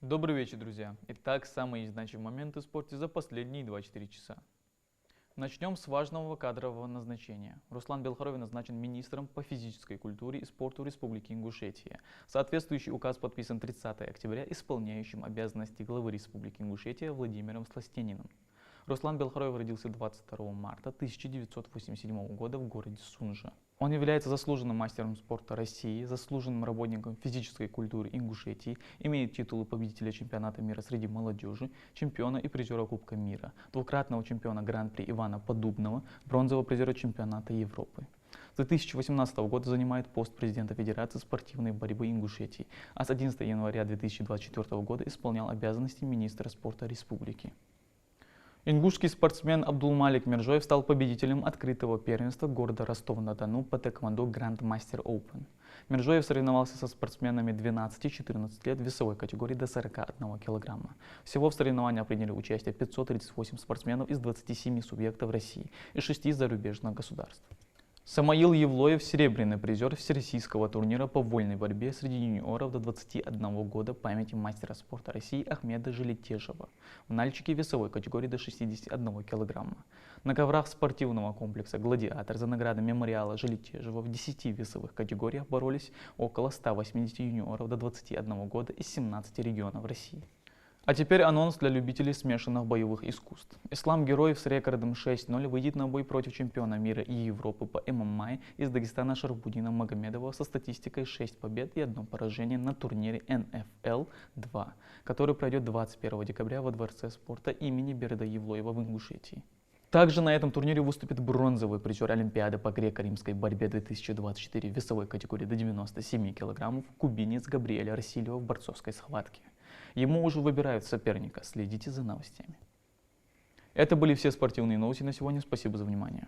Добрый вечер, друзья! Итак, самые значимые моменты в спорте за последние 24 часа. Начнем с важного кадрового назначения. Руслан Белхарович назначен министром по физической культуре и спорту Республики Ингушетия. Соответствующий указ подписан 30 октября исполняющим обязанности главы Республики Ингушетия Владимиром Сластениным. Руслан Белхарович родился 22 марта 1987 года в городе Сунжа. Он является заслуженным мастером спорта России, заслуженным работником физической культуры Ингушетии, имеет титулы победителя чемпионата мира среди молодежи, чемпиона и призера Кубка мира, двукратного чемпиона Гран-при Ивана Подубного, бронзового призера чемпионата Европы. С 2018 года занимает пост президента Федерации спортивной борьбы Ингушетии, а с 11 января 2024 года исполнял обязанности министра спорта республики. Ингушский спортсмен Абдулмалик Миржоев стал победителем открытого первенства города Ростова-на-Дону по тэквондо Грандмастер Open. Миржоев соревновался со спортсменами 12-14 лет в весовой категории до 41 килограмма. Всего в соревнованиях приняли участие 538 спортсменов из 27 субъектов России и 6 зарубежных государств. Самаил Евлоев – серебряный призер всероссийского турнира по вольной борьбе среди юниоров до 21 года памяти мастера спорта России Ахмеда Желетежева в нальчике весовой категории до 61 килограмма. На коврах спортивного комплекса «Гладиатор» за награды мемориала Желетежева в 10 весовых категориях боролись около 180 юниоров до 21 года из 17 регионов России. А теперь анонс для любителей смешанных боевых искусств. Ислам Героев с рекордом 6-0 выйдет на бой против чемпиона мира и Европы по ММА из Дагестана Шарбудина Магомедова со статистикой 6 побед и 1 поражение на турнире НФЛ 2, который пройдет 21 декабря во Дворце спорта имени Берда Евлоева в Ингушетии. Также на этом турнире выступит бронзовый призер Олимпиады по греко-римской борьбе 2024 в весовой категории до 97 килограммов кубинец Габриэль Арсильо в борцовской схватке. Ему уже выбирают соперника. Следите за новостями. Это были все спортивные новости на сегодня. Спасибо за внимание.